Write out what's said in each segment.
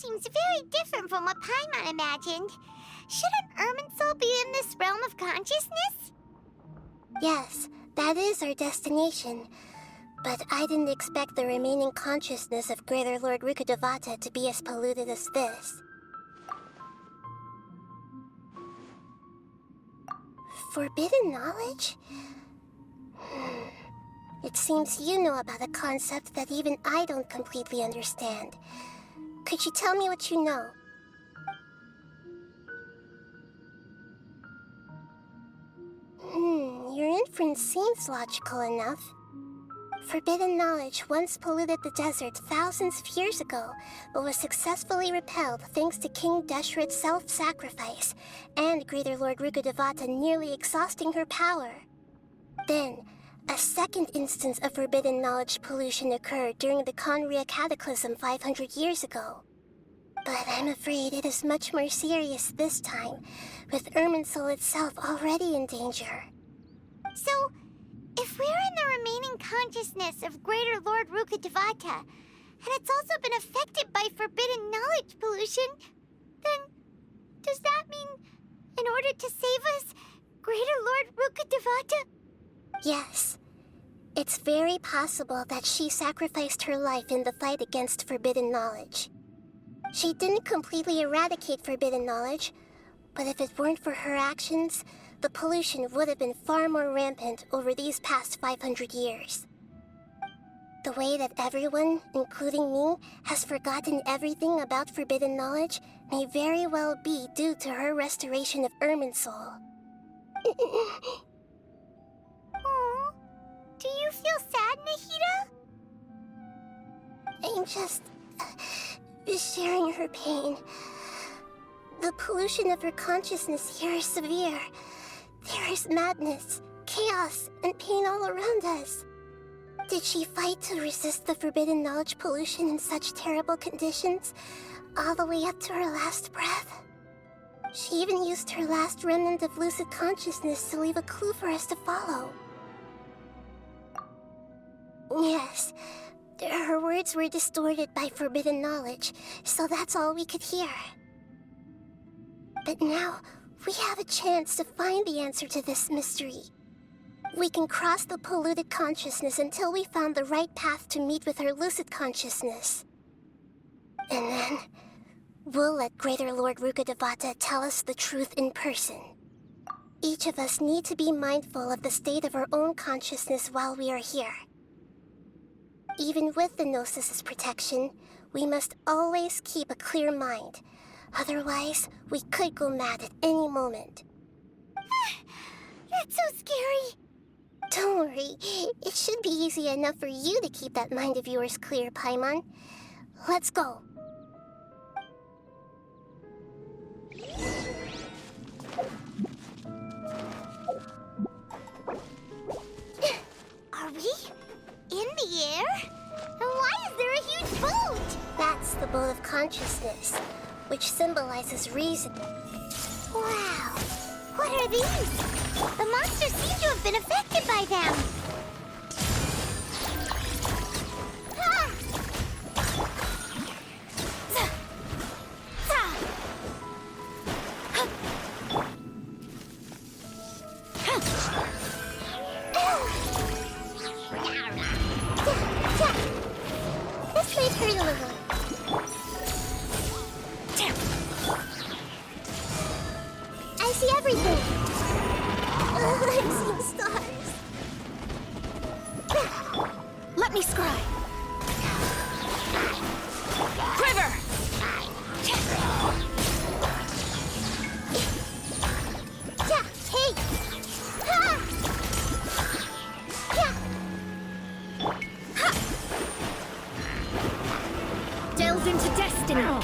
seems very different from what Paimon imagined. Shouldn't Irminsul be in this realm of consciousness? Yes, that is our destination. But I didn't expect the remaining consciousness of Greater Lord Rukkhadevata to be as polluted as this. Forbidden knowledge? It seems you know about a concept that even I don't completely understand. Could you tell me what you know? Your inference seems logical enough. Forbidden knowledge once polluted the desert thousands of years ago, but was successfully repelled thanks to King Deshret's self-sacrifice, and Greater Lord Rukkhadevata nearly exhausting her power. Then, a second instance of forbidden knowledge pollution occurred during the Conria Cataclysm 500 years ago. But I'm afraid it is much more serious this time, with Irminsul itself already in danger. So, if we're in the remaining consciousness of Greater Lord Rukkhadevata, and it's also been affected by forbidden knowledge pollution, then does that mean, in order to save us, Greater Lord Rukkhadevata? Yes. It's very possible that she sacrificed her life in the fight against forbidden knowledge. She didn't completely eradicate forbidden knowledge, but if it weren't for her actions, the pollution would have been far more rampant over these past 500 years. The way that everyone, including me, has forgotten everything about forbidden knowledge may very well be due to her restoration of Irminsul. Oh, do you feel sad, Nahida? I'm just sharing her pain. The pollution of her consciousness here is severe. There is madness, chaos, and pain all around us. Did she fight to resist the forbidden knowledge pollution in such terrible conditions, all the way up to her last breath? She even used her last remnant of lucid consciousness to leave a clue for us to follow. Yes, her words were distorted by forbidden knowledge, so that's all we could hear. But now, we have a chance to find the answer to this mystery. We can cross the polluted consciousness until we found the right path to meet with our lucid consciousness. And then, we'll let Greater Lord Rukkhadevata tell us the truth in person. Each of us need to be mindful of the state of our own consciousness while we are here. Even with the Gnosis' protection, we must always keep a clear mind. Otherwise, we could go mad at any moment. That's so scary. Don't worry, it should be easy enough for you to keep that mind of yours clear, Paimon. Let's go. Are we in the air? And why is there a huge boat? That's the boat of consciousness, which symbolizes reason. Wow. What are these? The monsters seem to have been affected by them. Ah! This might hurt a little. I see everything. I'm seeing stars. Let me scry. Quiver! Yeah, hey! Ah! Yeah. Delve into destiny. Grow!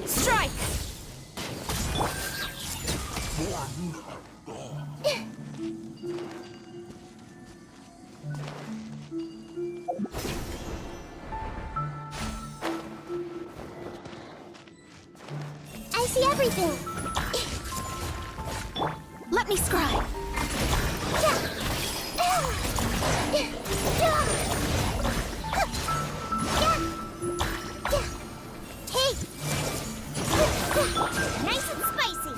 Strike! I see everything! Let me scry. Hey! Nice and spicy!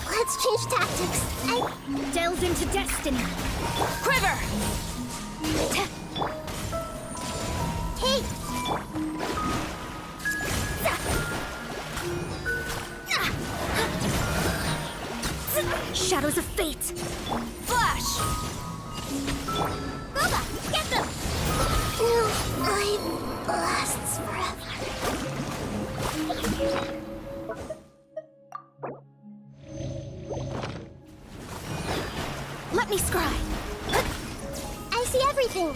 Let's change tactics. Delve into destiny. Quiver! Hey! Shadows of fate. Flash! Boba, get them! No, mine lasts forever. Let me scry. I see everything.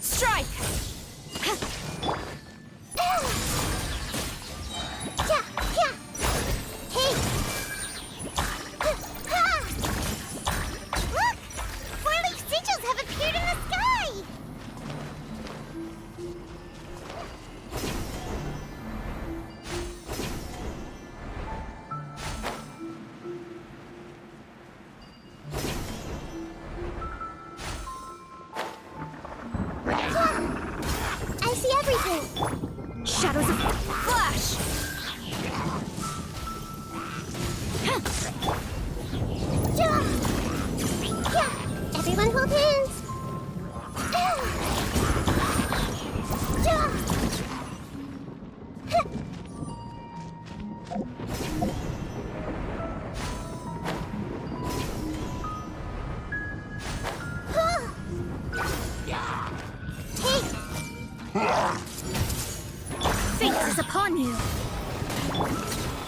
Strike! Hey! Look! Four-leaf sigils have appeared in the sky! I see everything. Shadows of flash! Everyone hold hands. Fate is upon you.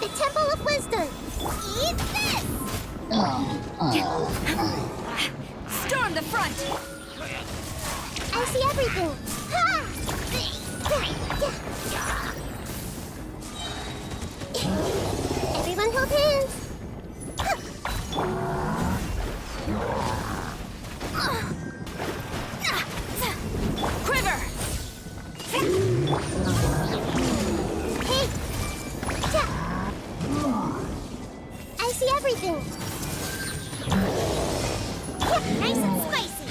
The Temple of Wisdom. Eat this! Storm the front! I see everything. Everyone hold hands. Quiver! Hey! I see everything. Nice and spicy!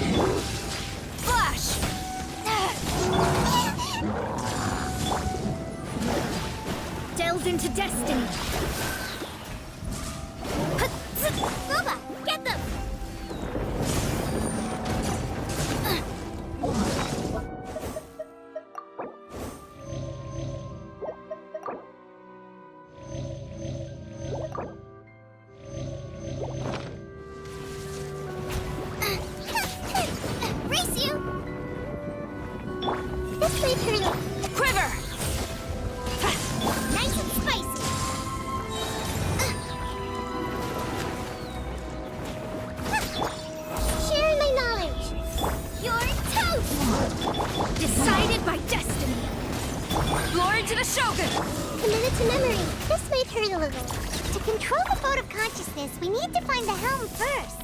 Flash! Delve into destiny. Boba, get them! Race you! This way, Turtle. Quiver! Nice and spicy! Sharing my knowledge. You're toast! Decided by destiny. Glory to the Shogun! Committed to memory. This way, Turtle. To control the boat of consciousness, we need to find the helm first.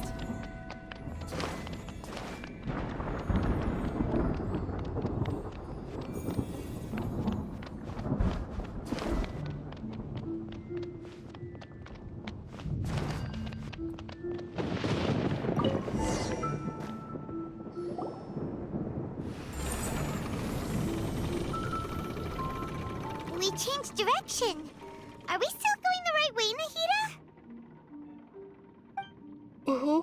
We changed direction. Are we still going the right way, Nahida? Mm-hmm.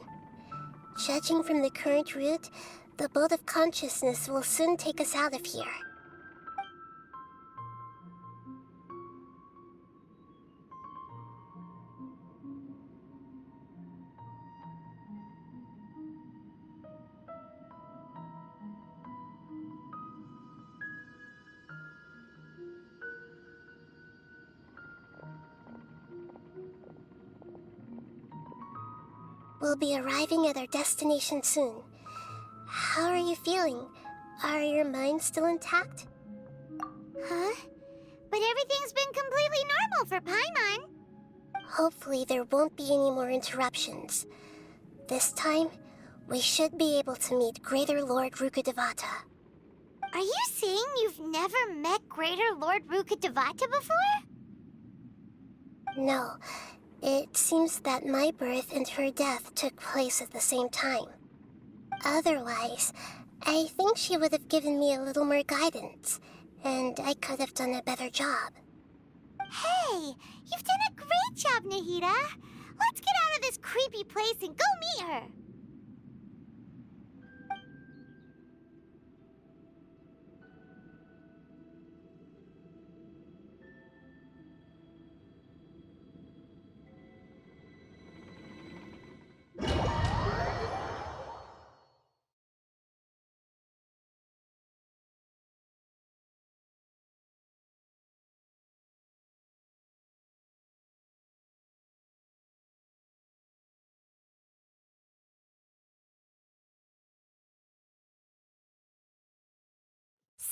Judging from the current route, the boat of consciousness will soon take us out of here. We'll be arriving at our destination soon. How are you feeling? Are your minds still intact? Huh? everything's been completely normal for Paimon. Hopefully there won't be any more interruptions. This time, we should be able to meet Greater Lord Rukkhadevata. Are you saying you've never met Greater Lord Rukkhadevata before? No, it seems that my birth and her death took place at the same time. Otherwise, I think she would have given me a little more guidance, and I could have done a better job. Hey, you've done a great job, Nahida. Let's get out of this creepy place and go meet her.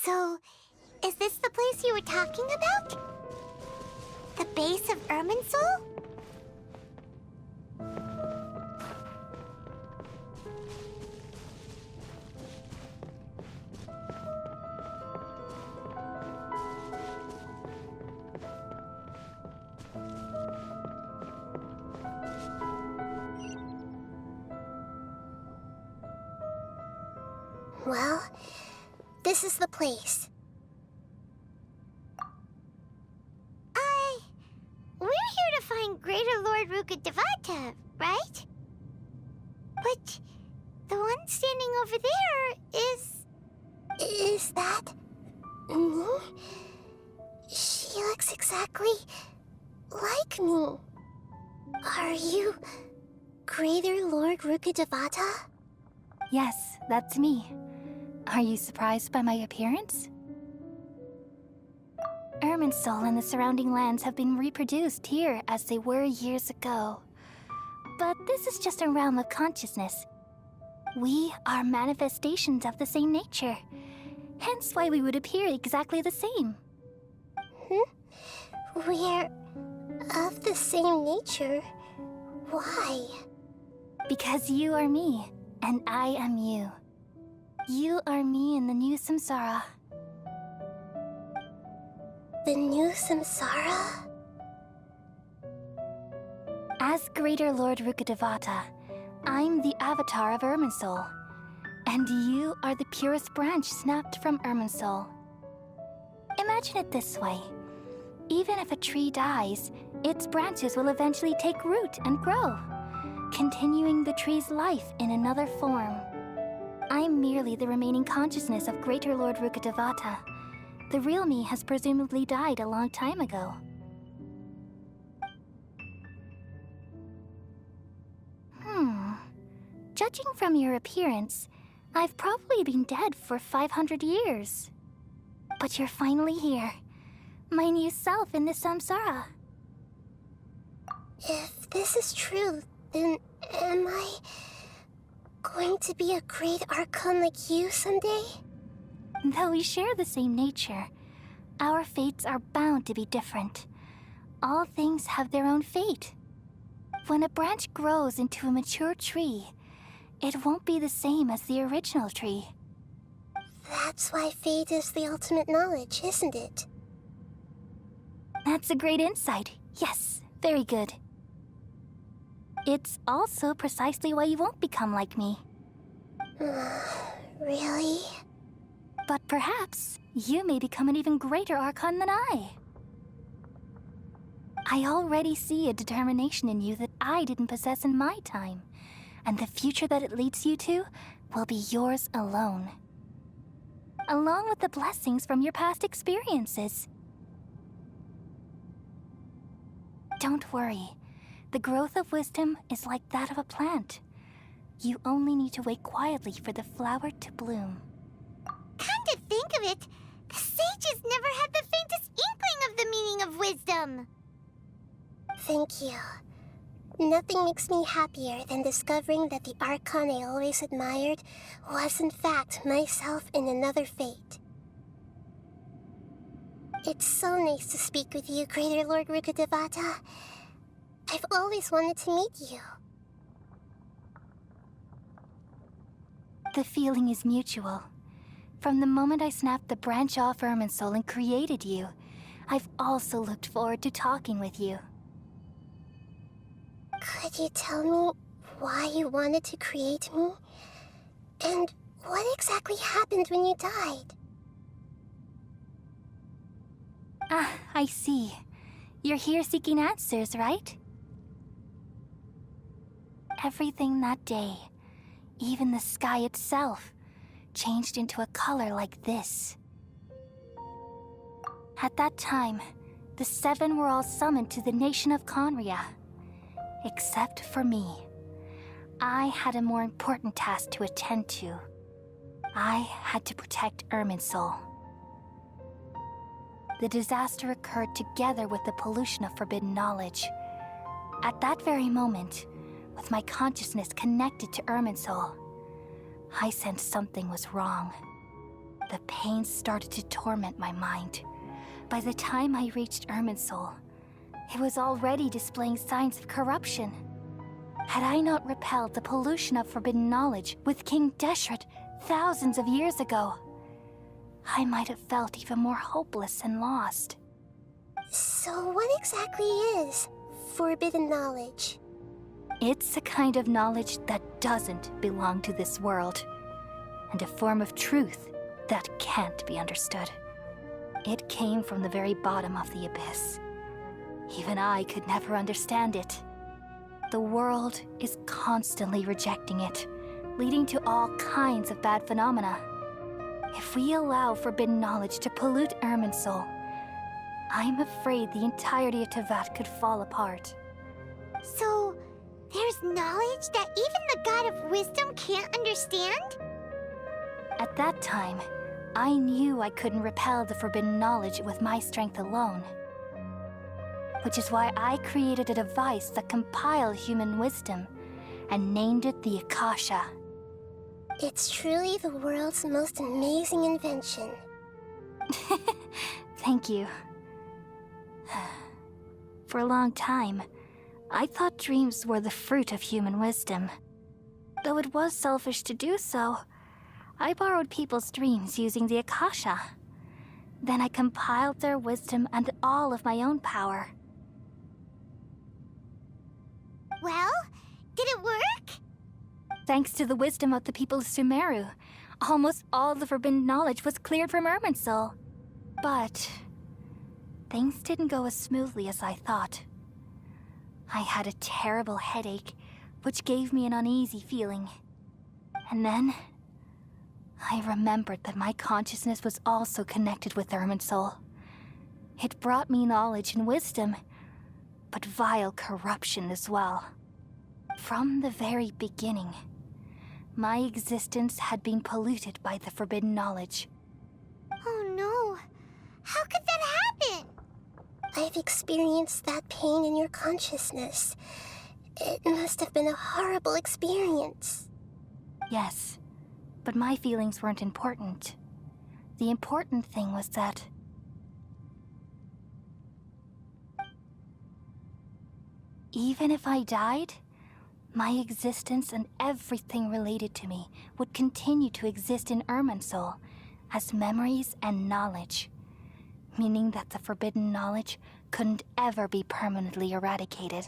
So, is this the place you were talking about? The base of Irminsul? Well, this is the place. We're here to find Greater Lord Rukkhadevata, right? But the one standing over there is... Is that me? She looks exactly like me. Are you Greater Lord Rukkhadevata? Yes, that's me. Are you surprised by my appearance? Irminsul and the surrounding lands have been reproduced here as they were years ago. But this is just a realm of consciousness. We are manifestations of the same nature. Hence why we would appear exactly the same. We're of the same nature. Why? Because you are me, and I am you. You are me in the new samsara. The new samsara? As Greater Lord Rukkhadevata, I'm the avatar of Irminsul, and you are the purest branch snapped from Irminsul. Imagine it this way. Even if a tree dies, its branches will eventually take root and grow, continuing the tree's life in another form. I'm merely the remaining consciousness of Greater Lord Rukkhadevata. The real me has presumably died a long time ago. Judging from your appearance, I've probably been dead for 500 years. But you're finally here. My new self in the samsara. If this is true, then am I going to be a great Archon like you someday? Though we share the same nature, our fates are bound to be different. All things have their own fate. When a branch grows into a mature tree, it won't be the same as the original tree. That's why fate is the ultimate knowledge, isn't it? That's a great insight. Yes, very good. It's also precisely why you won't become like me. Really? But perhaps you may become an even greater Archon than I. I already see a determination in you that I didn't possess in my time, and the future that it leads you to will be yours alone. Along with the blessings from your past experiences. Don't worry. The growth of wisdom is like that of a plant. You only need to wait quietly for the flower to bloom. Come to think of it, the sages never had the faintest inkling of the meaning of wisdom. Thank you. Nothing makes me happier than discovering that the Archon I always admired was in fact myself in another fate. It's so nice to speak with you, Greater Lord Rukkhadevata. I've always wanted to meet you. The feeling is mutual. From the moment I snapped the branch off Irminsul and created you, I've also looked forward to talking with you. Could you tell me why you wanted to create me? And what exactly happened when you died? Ah, I see. You're here seeking answers, right? Everything that day, even the sky itself, changed into a color like this. At that time, the seven were all summoned to the nation of Conria. Except for me. I had a more important task to attend to. I had to protect Irminsul. The disaster occurred together with the pollution of forbidden knowledge. At that very moment, with my consciousness connected to Irminsul, I sensed something was wrong. The pain started to torment my mind. By the time I reached Irminsul, it was already displaying signs of corruption. Had I not repelled the pollution of forbidden knowledge with King Deshret thousands of years ago, I might have felt even more hopeless and lost. So what exactly is forbidden knowledge? It's a kind of knowledge that doesn't belong to this world, and a form of truth that can't be understood. It came from the very bottom of the abyss. Even I could never understand it. The world is constantly rejecting it, leading to all kinds of bad phenomena. If we allow forbidden knowledge to pollute Irminsul, I'm afraid the entirety of Teyvat could fall apart. So, there's knowledge that even the God of Wisdom can't understand? At that time, I knew I couldn't repel the forbidden knowledge with my strength alone. Which is why I created a device that compiled human wisdom and named it the Akasha. It's truly the world's most amazing invention. Thank you. For a long time, I thought dreams were the fruit of human wisdom. Though it was selfish to do so, I borrowed people's dreams using the Akasha. Then I compiled their wisdom and all of my own power. Well, did it work? Thanks to the wisdom of the people of Sumeru, almost all the forbidden knowledge was cleared from Irminsul. But things didn't go as smoothly as I thought. I had a terrible headache, which gave me an uneasy feeling. And then I remembered that my consciousness was also connected with Irminsul. It brought me knowledge and wisdom, but vile corruption as well. From the very beginning, my existence had been polluted by the forbidden knowledge. Oh no. How could that happen? I've experienced that pain in your consciousness. It must have been a horrible experience. Yes, but my feelings weren't important. The important thing was that even if I died, my existence and everything related to me would continue to exist in Irminsul as memories and knowledge, meaning that the forbidden knowledge couldn't ever be permanently eradicated.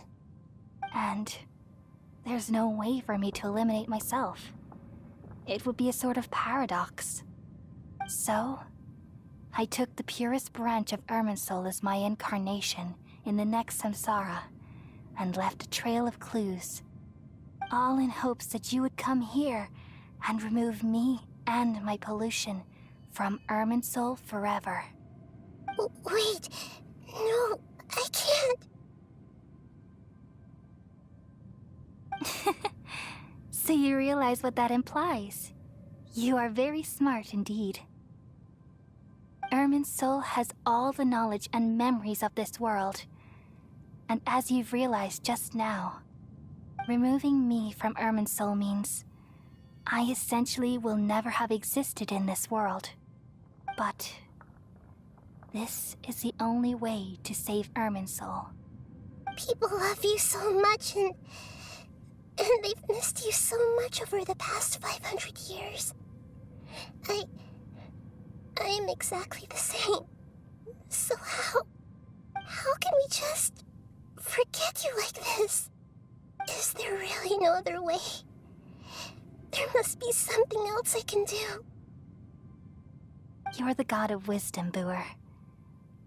And there's no way for me to eliminate myself. It would be a sort of paradox. So, I took the purest branch of Irminsul as my incarnation in the next samsara, and left a trail of clues, all in hopes that you would come here and remove me and my pollution from Irminsul forever. Wait, no, I can't. So you realize what that implies. You are very smart indeed. Irminsul has all the knowledge and memories of this world. And as you've realized just now, removing me from Irminsul means I essentially will never have existed in this world. But This is the only way to save Irminsul. People love you so much, and they've missed you so much over the past 500 years. I am exactly the same. So how can we just forget you like this? Is there really no other way? There must be something else I can do. You're the god of wisdom, Booer.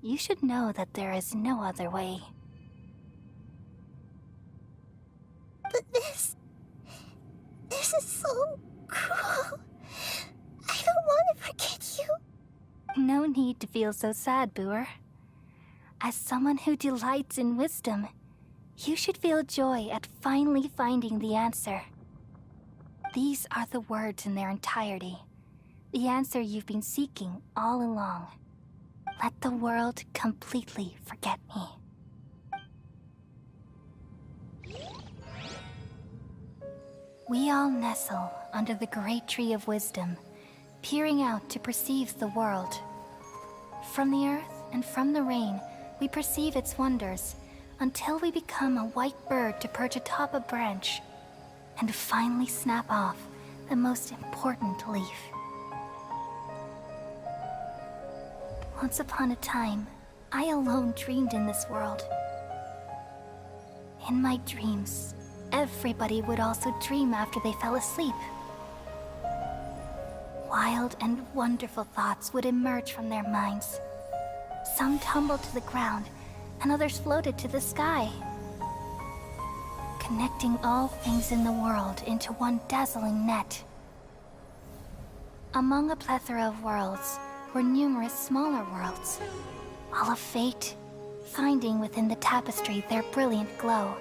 You should know that there is no other way. But this is so cruel. I don't want to forget you. No need to feel so sad, Booer. As someone who delights in wisdom, you should feel joy at finally finding the answer. These are the words in their entirety. The answer you've been seeking all along. Let the world completely forget me. We all nestle under the great tree of wisdom, peering out to perceive the world. From the earth and from the rain, we perceive its wonders, until we become a white bird to perch atop a branch, and finally snap off the most important leaf. Once upon a time, I alone dreamed in this world. In my dreams, everybody would also dream after they fell asleep. Wild and wonderful thoughts would emerge from their minds. Some tumbled to the ground, and others floated to the sky, connecting all things in the world into one dazzling net. Among a plethora of worlds were numerous smaller worlds, all of fate, finding within the tapestry their brilliant glow.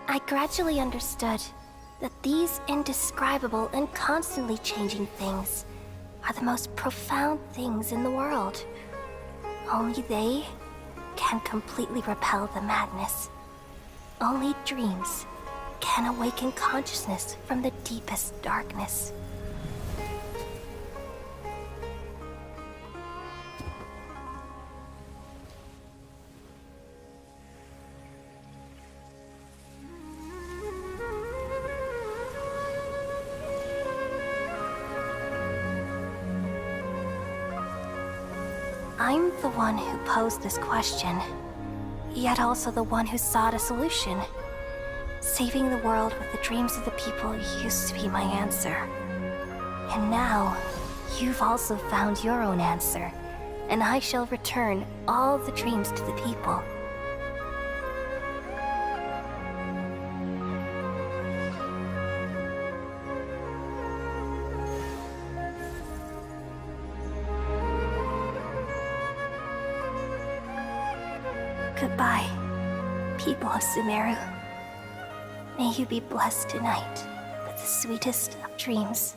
I gradually understood that these indescribable and constantly changing things are the most profound things in the world. Only they can completely repel the madness. Only dreams can awaken consciousness from the deepest darkness. I'm the one who posed this question, yet also the one who sought a solution. Saving the world with the dreams of the people used to be my answer. And now, you've also found your own answer, and I shall return all the dreams to the people. Goodbye, people of Sumeru. May you be blessed tonight with the sweetest of dreams.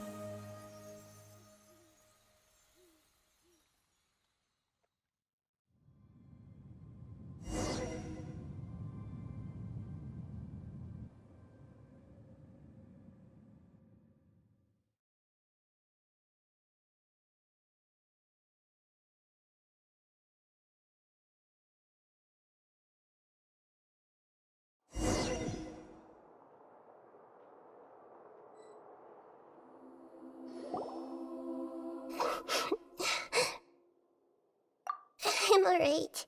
I'm alright.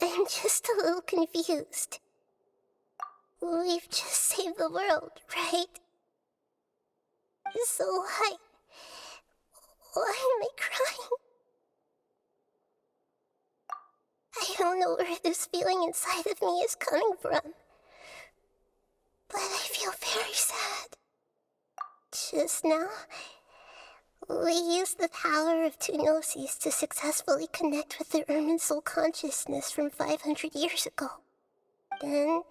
I'm just a little confused. We've just saved the world, right? So why am I crying? I don't know where this feeling inside of me is coming from, but I feel very sad. Just now, we used the power of two gnosis to successfully connect with the Irminsul consciousness from 500 years ago. Then,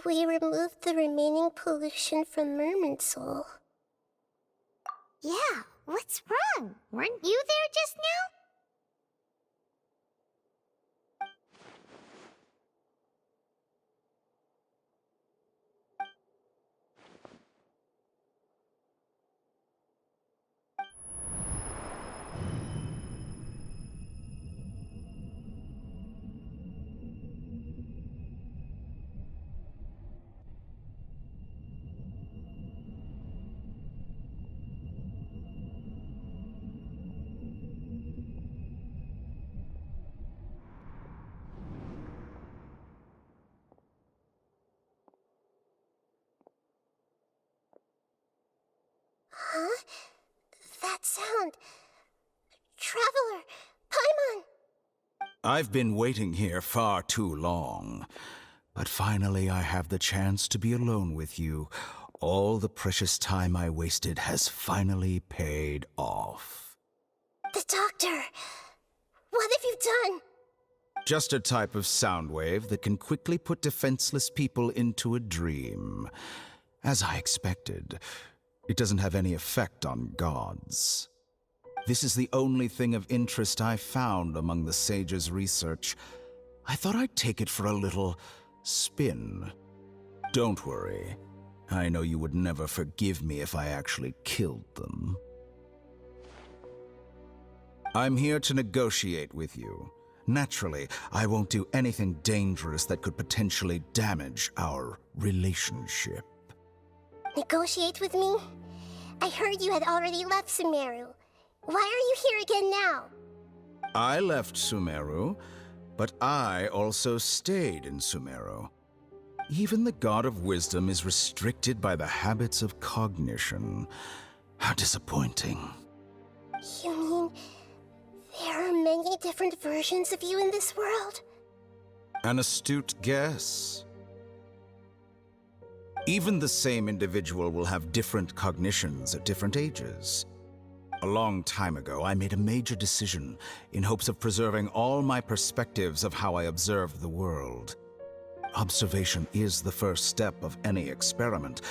we removed the remaining pollution from Irminsul. Yeah, what's wrong? Weren't you there just now? sound? Traveler, Paimon! I've been waiting here far too long. But finally I have the chance to be alone with you. All the precious time I wasted has finally paid off. The doctor! What have you done? Just a type of sound wave that can quickly put defenseless people into a dream. As I expected, it doesn't have any effect on gods. This is the only thing of interest I found among the sage's research. I thought I'd take it for a little spin. Don't worry. I know you would never forgive me if I actually killed them. I'm here to negotiate with you. Naturally, I won't do anything dangerous that could potentially damage our relationship. Negotiate with me? I heard you had already left Sumeru. Why are you here again now? I left Sumeru, but I also stayed in Sumeru. Even the God of Wisdom is restricted by the habits of cognition. How disappointing. You mean there are many different versions of you in this world? An astute guess. Even the same individual will have different cognitions at different ages. A long time ago, I made a major decision in hopes of preserving all my perspectives of how I observed the world. Observation is the first step of any experiment,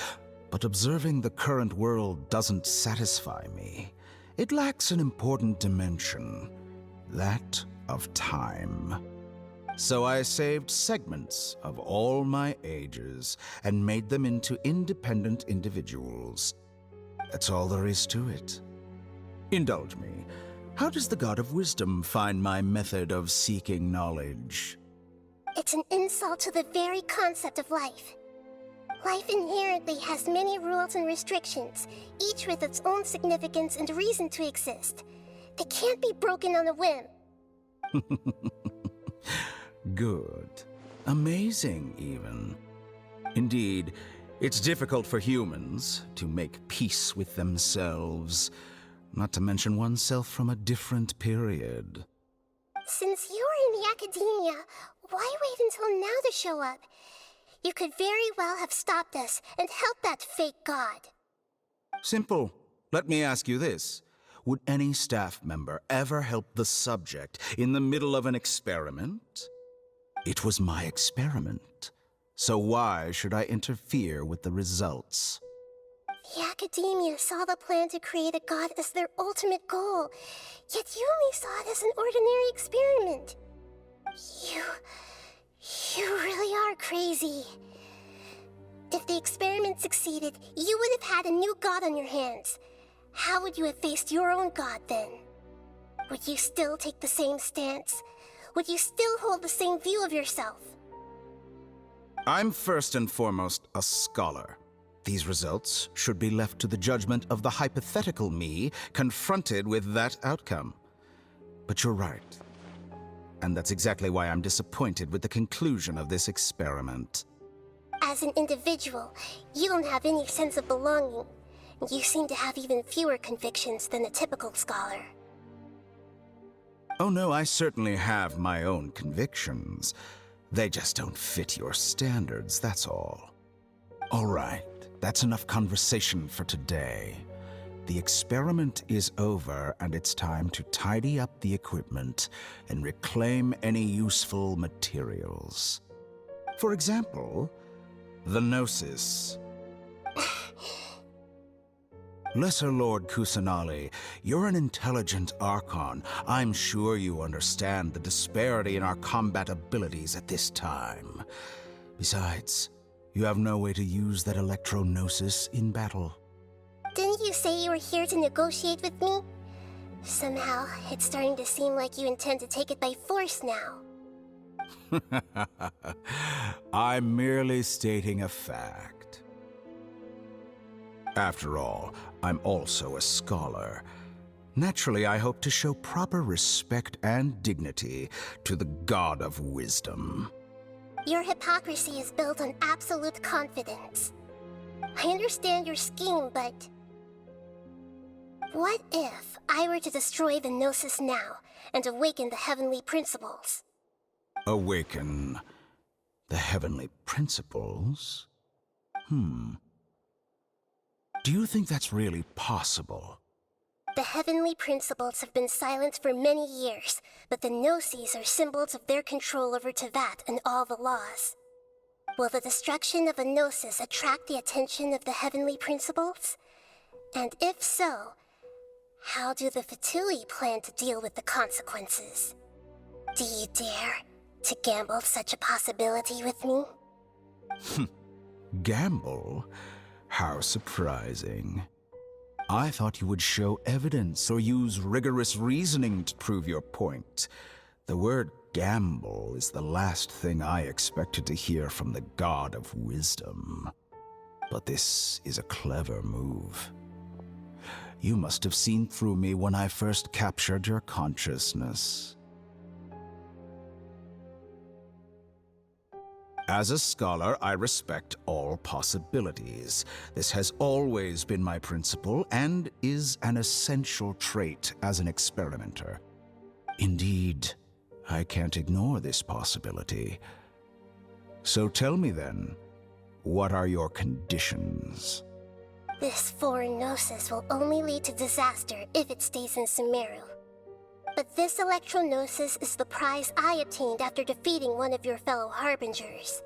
but observing the current world doesn't satisfy me. It lacks an important dimension, that of time. So I saved segments of all my ages and made them into independent individuals. That's all there is to it. Indulge me. How does the God of Wisdom find my method of seeking knowledge? It's an insult to the very concept of life. Life inherently has many rules and restrictions, each with its own significance and reason to exist. They can't be broken on a whim. Good. Amazing, even. Indeed, it's difficult for humans to make peace with themselves, not to mention oneself from a different period. Since you were in the academia, why wait until now to show up? You could very well have stopped us and helped that fake god. Simple. Let me ask you this. Would any staff member ever help the subject in the middle of an experiment? It was my experiment. So why should I interfere with the results? The academia saw the plan to create a god as their ultimate goal, yet you only saw it as an ordinary experiment. You really are crazy. If the experiment succeeded, you would have had a new god on your hands. How would you have faced your own god then? Would you still take the same stance? Would you still hold the same view of yourself? I'm first and foremost a scholar. These results should be left to the judgment of the hypothetical me confronted with that outcome. But you're right. And that's exactly why I'm disappointed with the conclusion of this experiment. As an individual, you don't have any sense of belonging. You seem to have even fewer convictions than a typical scholar. Oh no, I certainly have my own convictions. They just don't fit your standards, that's all. All right, that's enough conversation for today. The experiment is over, and it's time to tidy up the equipment and reclaim any useful materials. For example, the Gnosis. Lesser Lord Kusanali, you're an intelligent Archon. I'm sure you understand the disparity in our combat abilities at this time. Besides, you have no way to use that Electro-Gnosis in battle. Didn't you say you were here to negotiate with me? Somehow, it's starting to seem like you intend to take it by force now. I'm merely stating a fact. After all, I'm also a scholar. Naturally, I hope to show proper respect and dignity to the God of Wisdom. Your hypocrisy is built on absolute confidence. I understand your scheme, but What if I were to destroy the Gnosis now and awaken the heavenly principles? Awaken the heavenly principles? Do you think that's really possible? The heavenly principles have been silent for many years, but the Gnosis are symbols of their control over Tevat and all the laws. Will the destruction of a Gnosis attract the attention of the heavenly principles? And if so, how do the Fatui plan to deal with the consequences? Do you dare to gamble such a possibility with me? Gamble? How surprising. I thought you would show evidence or use rigorous reasoning to prove your point. The word gamble is the last thing I expected to hear from the god of wisdom. But this is a clever move. You must have seen through me when I first captured your consciousness. As a scholar, I respect all possibilities. This has always been my principle and is an essential trait as an experimenter. Indeed, I can't ignore this possibility. So tell me then, what are your conditions? This foreign Gnosis will only lead to disaster if it stays in Sumeru. But this Electro-Gnosis is the prize I obtained after defeating one of your fellow Harbingers.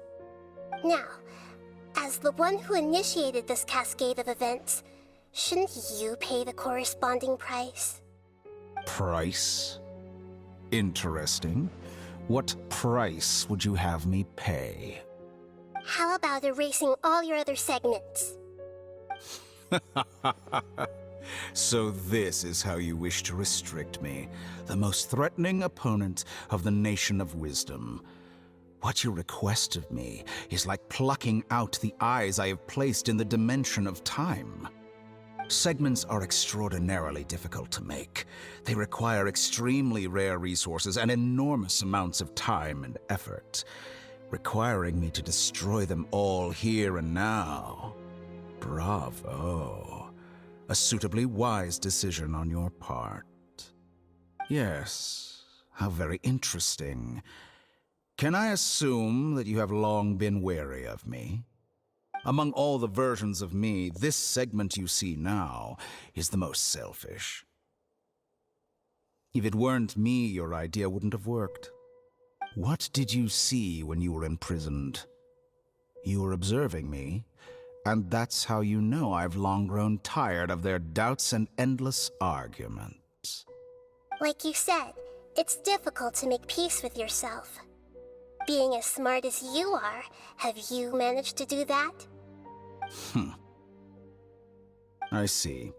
Now, as the one who initiated this cascade of events, shouldn't you pay the corresponding price? Price? Interesting. What price would you have me pay? How about erasing all your other segments? So this is how you wish to restrict me, the most threatening opponent of the Nation of Wisdom. What you request of me is like plucking out the eyes I have placed in the dimension of time. Segments are extraordinarily difficult to make. They require extremely rare resources and enormous amounts of time and effort, requiring me to destroy them all here and now. Bravo. A suitably wise decision on your part. Yes, how very interesting. Can I assume that you have long been wary of me? Among all the versions of me, this segment you see now is the most selfish. If it weren't me, your idea wouldn't have worked. What did you see when you were imprisoned? You were observing me, and that's how you know I've long grown tired of their doubts and endless arguments. Like you said, it's difficult to make peace with yourself. Being as smart as you are, have you managed to do that? I see.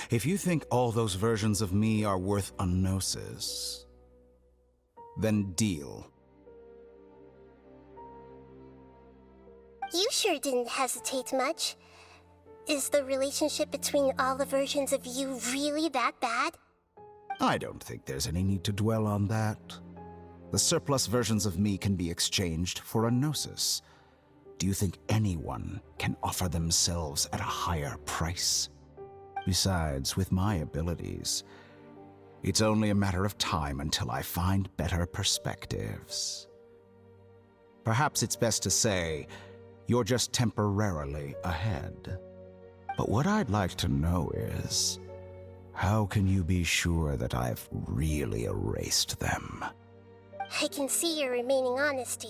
If you think all those versions of me are worth a gnosis, then deal. You sure didn't hesitate much. Is the relationship between all the versions of you really that bad? I don't think there's any need to dwell on that. The surplus versions of me can be exchanged for a gnosis. Do you think anyone can offer themselves at a higher price? Besides, with my abilities, it's only a matter of time until I find better perspectives. Perhaps it's best to say, you're just temporarily ahead. But what I'd like to know is, how can you be sure that I've really erased them? I can see your remaining honesty.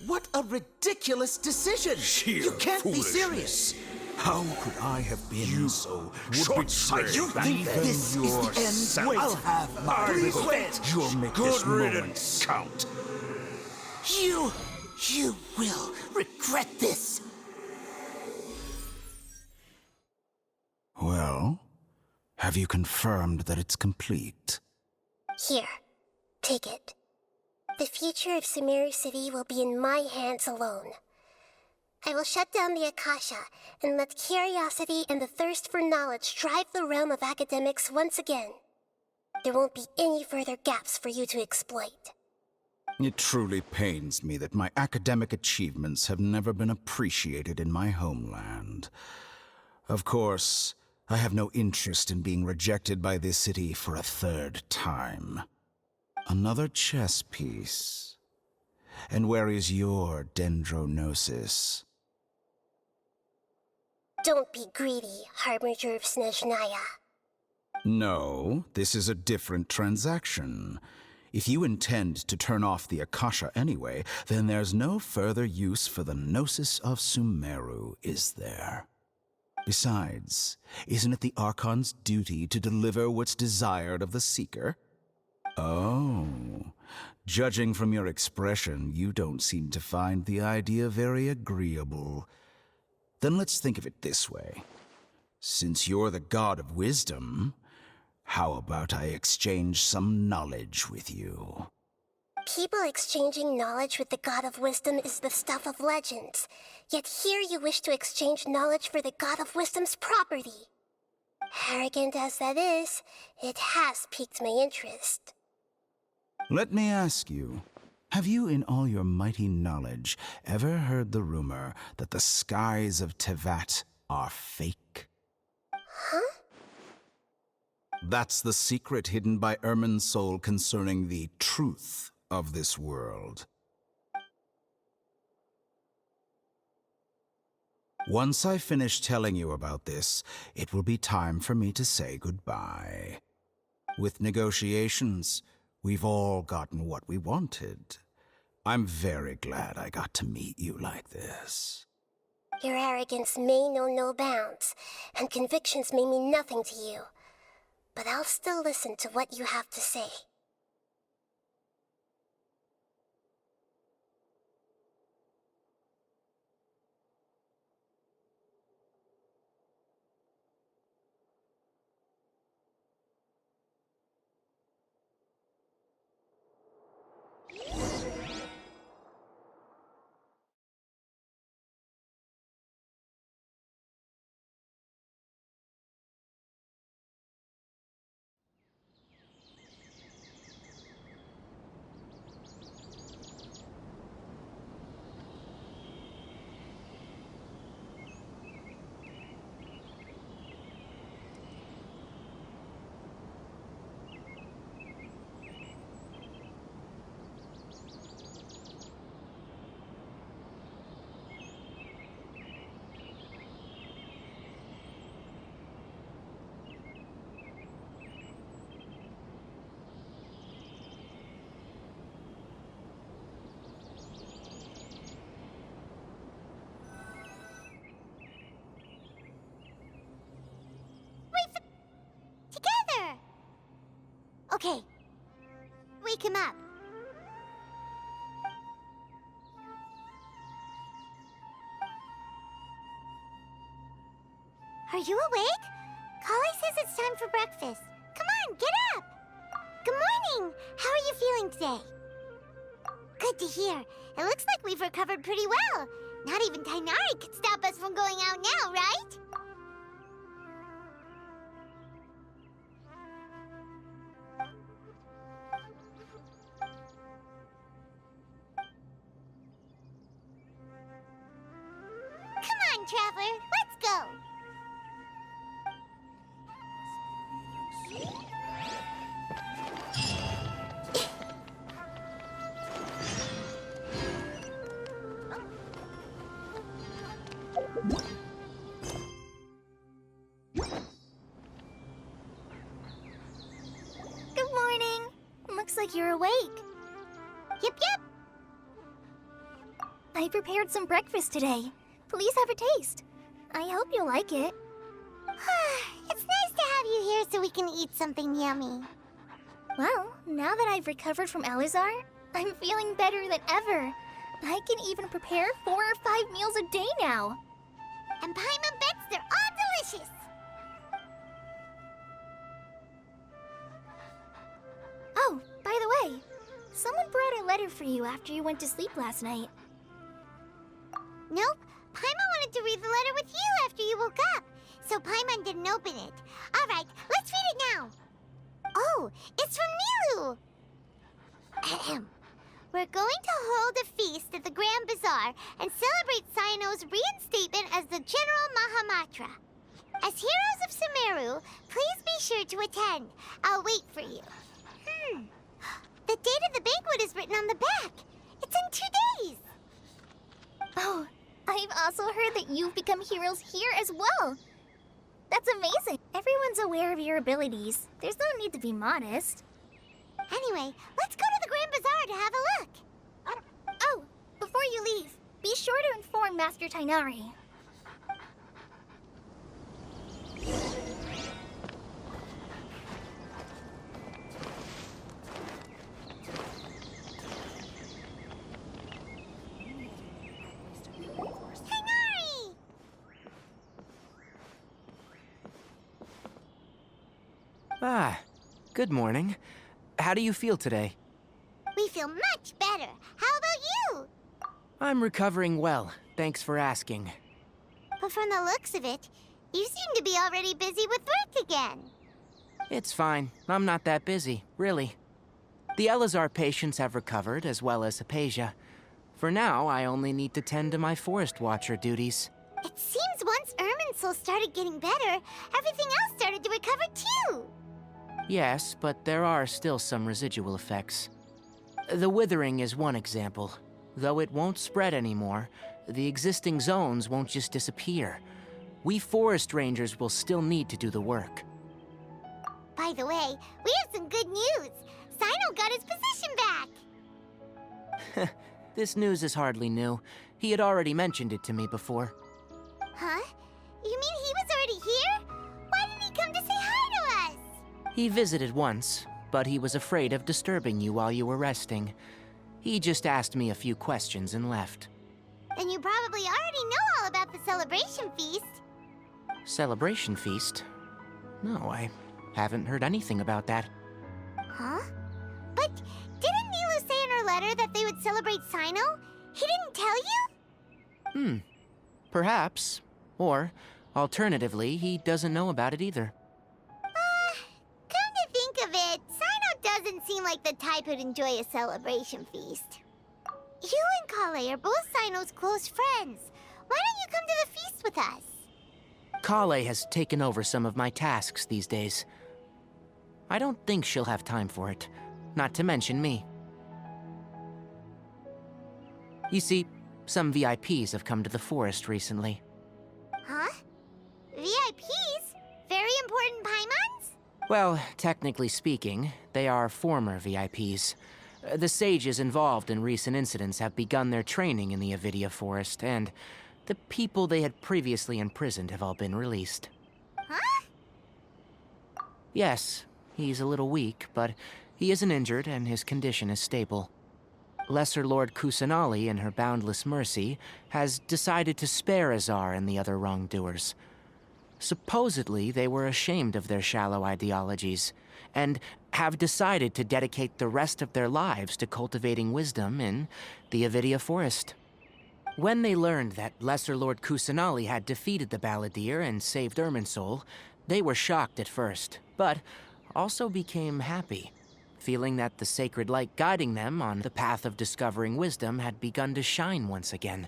What a ridiculous decision! Sheer You can't be foolishness. serious! How could I have been so short-sighted? You think that this is the end? I'll have my revenge! You'll make this moment count. You will regret this! Well, have you confirmed that it's complete? Here, take it. The future of Sumeru City will be in my hands alone. I will shut down the Akasha and let curiosity and the thirst for knowledge drive the realm of academics once again. there won't be any further gaps for you to exploit. It truly pains me that my academic achievements have never been appreciated in my homeland. Of course, I have no interest in being rejected by this city for a third time. Another chess piece. And where is your dendronosis? Don't be greedy, Harbinger of Snezhnaya. No, this is a different transaction. If you intend to turn off the Akasha anyway, then there's no further use for the Gnosis of Sumeru, is there? Besides, isn't it the Archon's duty to deliver what's desired of the Seeker? Oh, judging from your expression, you don't seem to find the idea very agreeable. Then let's think of it this way. Since you're the god of wisdom, how about I exchange some knowledge with you? People exchanging knowledge with the God of Wisdom is the stuff of legends. Yet here you wish to exchange knowledge for the God of Wisdom's property. Arrogant as that is, it has piqued my interest. Let me ask you, have you in all your mighty knowledge ever heard the rumor that the skies of Tevat are fake? Huh? That's the secret hidden by Irminsul concerning the truth of this world. Once I finish telling you about this, it will be time for me to say goodbye. With negotiations, we've all gotten what we wanted. I'm very glad I got to meet you like this. Your arrogance may know no bounds, and convictions may mean nothing to you. But I'll still listen to what you have to say. Together! Okay. Wake him up. Are you awake? Kali says it's time for breakfast. Come on, get up! Good morning! How are you feeling today? Good to hear. It looks like we've recovered pretty well. Not even Tainari could stop us from going out now, right? Come on, Traveler, let's go! Good morning. Looks like you're awake. Yep, yep. I prepared some breakfast today. Please have a taste. I hope you like it. It's nice to have you here so we can eat something yummy. Well, now that I've recovered from Elazar, I'm feeling better than ever. I can even prepare 4 or 5 meals a day now. And Paimon bets they're all delicious. Oh, by the way, someone brought a letter for you after you went to sleep last night. Nope. Paimon wanted to read the letter with you after you woke up. So Paimon didn't open it. All right, let's read it now. Oh, it's from Nilu! Ahem. We're going to hold a feast at the Grand Bazaar and celebrate Cyano's reinstatement as the General Mahamatra. As heroes of Sumeru, please be sure to attend. I'll wait for you. The date of the banquet is written on the back. It's in 2 days. Oh, I've also heard that you've become heroes here as well. That's amazing. Everyone's aware of your abilities. There's no need to be modest. Anyway, let's go to the Grand Bazaar to have a look. Oh, before you leave, be sure to inform Master Tainari. Tainari! Ah, good morning. How do you feel today? We feel much better. How about you? I'm recovering well, thanks for asking. But from the looks of it, you seem to be already busy with work again. It's fine, I'm not that busy, really. The Elazar patients have recovered, as well as Hypatia. For now, I only need to tend to my Forest Watcher duties. It seems once Irminsul started getting better, everything else started to recover too. Yes, but there are still some residual effects. The withering is one example. Though it won't spread anymore, the existing zones won't just disappear. We forest rangers will still need to do the work. By the way, we have some good news. Cyno got his position back. This news is hardly new. He had already mentioned it to me before. Huh? You mean he was already here? Why didn't he come to say hi to us? He visited once, but he was afraid of disturbing you while you were resting. He just asked me a few questions and left. Then you probably already know all about the celebration feast. Celebration feast? No, I haven't heard anything about that. Huh? But didn't Nilu say in her letter that they would celebrate Cyno? He didn't tell you? Perhaps. Or, alternatively, he doesn't know about it either. Come to think of it, Cyno doesn't seem like the type who'd enjoy a celebration feast. You and Kale are both Cyno's close friends. Why don't you come to the feast with us? Kale has taken over some of my tasks these days. I don't think she'll have time for it, not to mention me. You see, some VIPs have come to the forest recently. Huh? VIPs? Very important Paimons? Well, technically speaking, they are former VIPs. The sages involved in recent incidents have begun their training in the Avidia Forest, and the people they had previously imprisoned have all been released. Huh? Yes, he's a little weak, but he isn't injured and his condition is stable. Lesser Lord Kusanali, in her boundless mercy, has decided to spare Azar and the other wrongdoers. Supposedly, they were ashamed of their shallow ideologies, and have decided to dedicate the rest of their lives to cultivating wisdom in the Avidia Forest. When they learned that Lesser Lord Kusanali had defeated the Balladeer and saved Irminsul, they were shocked at first, but also became happy, feeling that the sacred light guiding them on the path of discovering wisdom had begun to shine once again.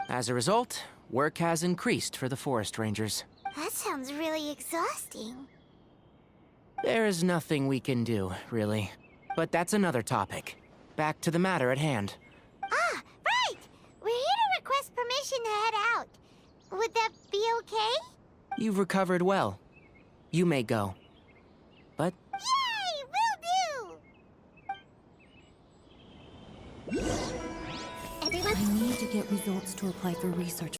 As a result, work has increased for the Forest Rangers. That sounds really exhausting. There is nothing we can do, really. But that's another topic. Back to the matter at hand. Ah, right! We're here to request permission to head out. Would that be okay? You've recovered well. You may go. But Yay! Will do! Everyone, I need to get results to apply for research